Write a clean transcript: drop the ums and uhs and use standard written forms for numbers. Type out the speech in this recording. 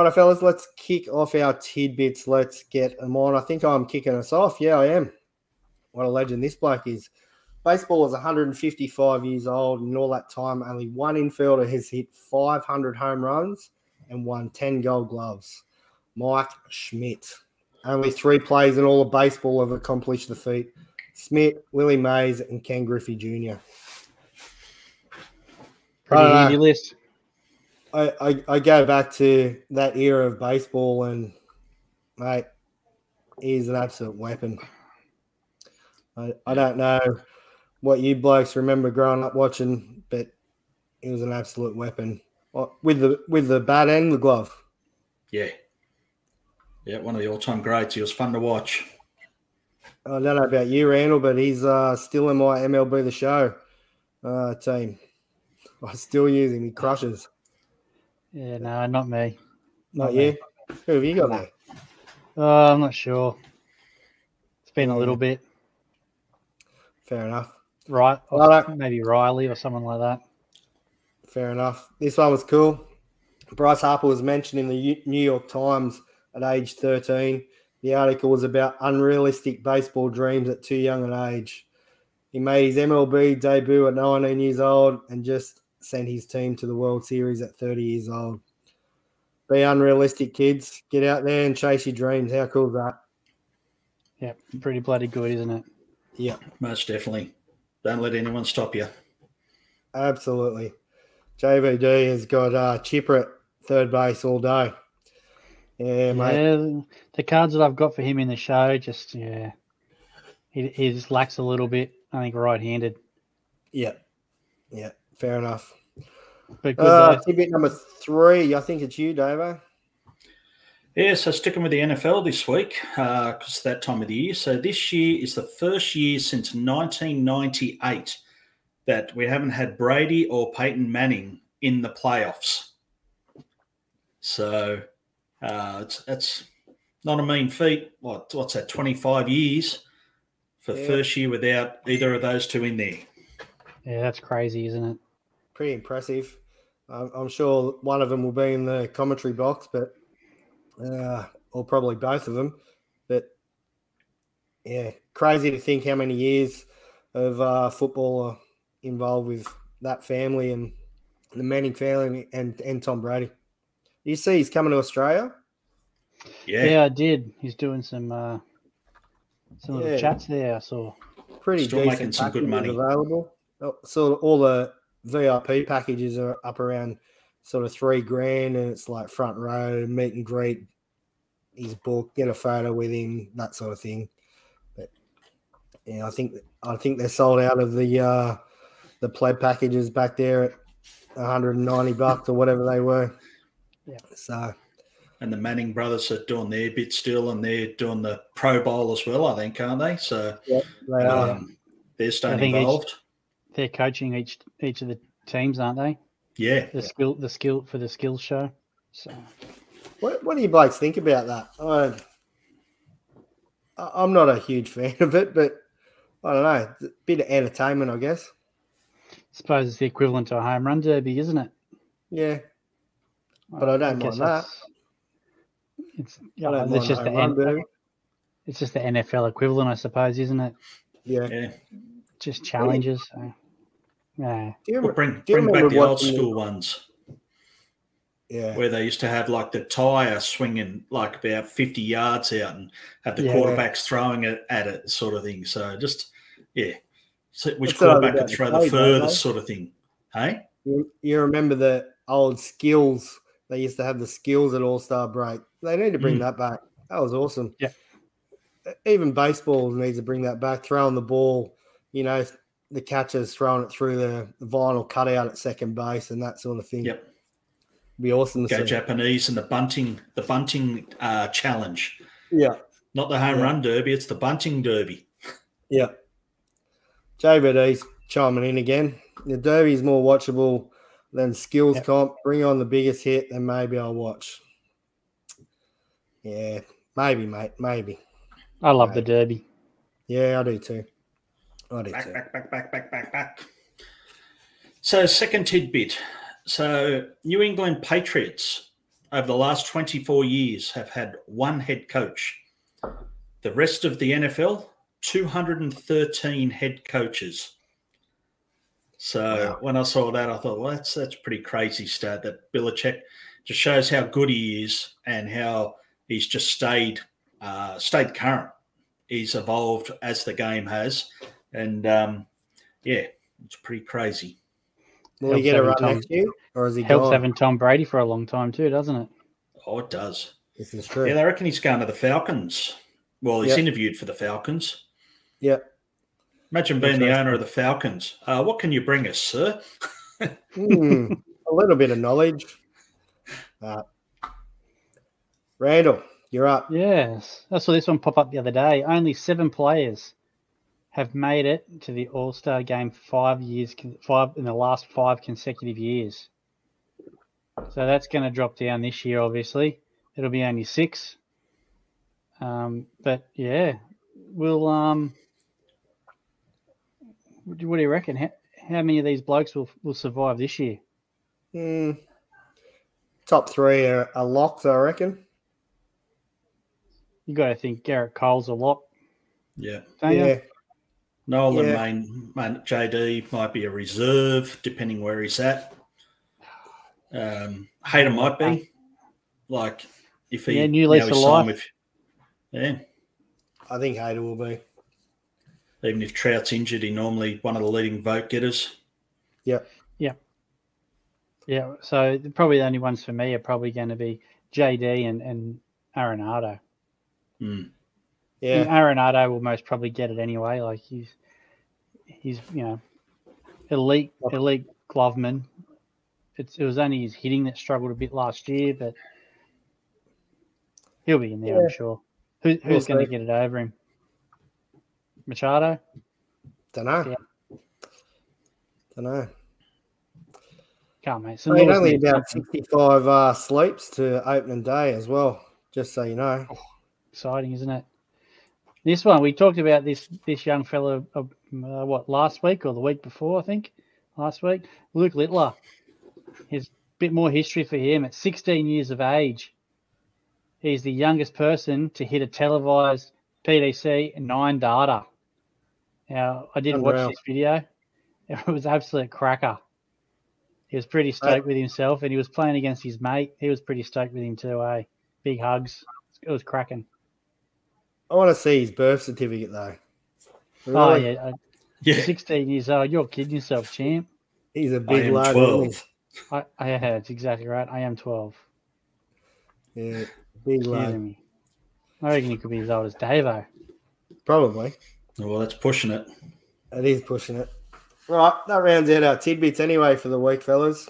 Right, fellas, let's kick off our tidbits. Let's get them on. I think I'm kicking us off. Yeah, I am. What a legend this bloke is. Baseball is 155 years old, and all that time, only one infielder has hit 500 home runs and won 10 gold gloves. Mike Schmidt. Only 3 players in all of baseball have accomplished the feat. Schmidt, Willie Mays, and Ken Griffey Jr. Pretty handy list. I go back to that era of baseball, and, mate, he's an absolute weapon. I don't know what you blokes remember growing up watching, but he was an absolute weapon with the bat and the glove. Yeah, one of the all-time greats. He was fun to watch. I don't know about you, Randall, but he's still in my MLB The Show team. I still use him. He crushes. Yeah, no, not me. Not you? Who have you got there? I'm not sure. It's been a little bit. Fair enough. Right. Maybe Riley or someone like that. Fair enough. This one was cool. Bryce Harper was mentioned in the New York Times at age 13. The article was about unrealistic baseball dreams at too young an age. He made his MLB debut at 19 years old and just sent his team to the World Series at 30 years old. Be unrealistic, kids. Get out there and chase your dreams. How cool is that? Yeah, pretty bloody good, isn't it? Yeah. Most definitely. Don't let anyone stop you. Absolutely. JVD has got Chipper at third base all day. Yeah, mate. The cards that I've got for him in the show, just, he just lacks a little bit, I think, right-handed. Yeah, fair enough. But good, tidbit number 3, I think it's you, Davo. Yeah, so sticking with the NFL this week, because it's that time of the year. So this year is the first year since 1998 that we haven't had Brady or Peyton Manning in the playoffs. So that's not a mean feat. What's that, 25 years for the first year without either of those two in there. Yeah, that's crazy, isn't it? Pretty impressive. I'm sure one of them will be in the commentary box, but or probably both of them. But, yeah, crazy to think how many years of football are involved with that family and the Manning family and Tom Brady. You see he's coming to Australia? Yeah, I did. He's doing some little chats there, I saw. Pretty Still decent making some good money. Available. So all the VIP packages are up around sort of $3,000, and it's like front row, meet and greet, his book, get a photo with him, that sort of thing. But yeah, I think they're sold out of the pleb packages back there at $190 or whatever they were. Yeah. So. And the Manning brothers are doing their bit still, and they're doing the Pro Bowl as well, I think, aren't they? So yeah, they are. They're staying involved. They're coaching each of the teams, aren't they? Yeah. The skill for the skills show. So, what do you blokes think about that? I'm not a huge fan of it, but I don't know. It's a bit of entertainment, I guess. I suppose it's the equivalent to a home run derby, isn't it? Yeah. But I don't mind that. It's just the NFL equivalent, I suppose, isn't it? Yeah. Just challenges. So, yeah. Bring back the old school ones. Yeah. Where they used to have like the tire swinging like about 50 yards out and have the quarterbacks throwing it at it sort of thing. So just, so which quarterback could throw the furthest sort of thing. Hey? You remember the old skills? They used to have the skills at All-Star break. They need to bring that back. That was awesome. Yeah. Even baseball needs to bring that back, throwing the ball, the catcher's throwing it through the vinyl cutout at second base and that sort of thing. Yep. Be awesome to Go see. Japanese and the bunting challenge. Yeah. Not the home run derby, it's the bunting derby. Yeah. JVD's chiming in again. The derby is more watchable than skills comp. Bring on the biggest hit, then maybe I'll watch. Yeah, maybe, mate, maybe. I love the derby. Yeah, I do too. Back. So second tidbit. So New England Patriots over the last 24 years have had one head coach. The rest of the NFL, 213 head coaches. So when I saw that, I thought, well, that's pretty crazy stat that Belichick just shows how good he is and how he's just stayed current. He's evolved as the game has. And, it's pretty crazy. Will he get a run next year? Or is he helps gone? having Tom Brady for a long time too, doesn't it? Oh, it does. This is true. Yeah, they reckon he's going to the Falcons. Well, he's interviewed for the Falcons. Yep. Imagine being the owner of the Falcons. What can you bring us, sir? A little bit of knowledge. Randall, you're up. Yes. I saw this one pop up the other day. Only 7 players have made it to the All-Star game 5 in the last 5 consecutive years. So that's going to drop down this year, obviously. It'll be only 6. But yeah, we'll what do you reckon? How many of these blokes will survive this year? Top 3 are locks, I reckon. You got to think Garrett Cole's a lock. Yeah. Yeah. Nolan JD might be a reserve, depending where he's at. Hayden might be. Like, if he... new lease of life. I think Hayden will be. Even if Trout's injured, he's normally one of the leading vote getters. Yeah. Yeah, so probably the only ones for me are probably going to be JD and Arenado. Yeah. And Arenado will most probably get it anyway. Like he's elite gloveman. It was only his hitting that struggled a bit last year, but he'll be in there, I'm sure. Who's going to get it over him? Machado? Don't know. Can't, mate. Only about 65 sleeps to opening day as well, just so you know. Exciting, isn't it? This one, we talked about this young fella, last week or the week before, I think. Last week. Luke Littler. There's a bit more history for him. At 16 years of age, he's the youngest person to hit a televised PDC 9 data. Now, I did watch this video. It was absolute cracker. He was pretty stoked with himself, and he was playing against his mate. He was pretty stoked with him too, eh? Big hugs. It was cracking. I want to see his birth certificate, though. Really? Oh, yeah. 16 years old. You're kidding yourself, champ. He's a big lad. 12. That's exactly right. I am 12. Yeah, big lad. I reckon he could be as old as Davo. Probably. Well, that's pushing it. It is pushing it. Right, that rounds out our tidbits anyway for the week, fellas.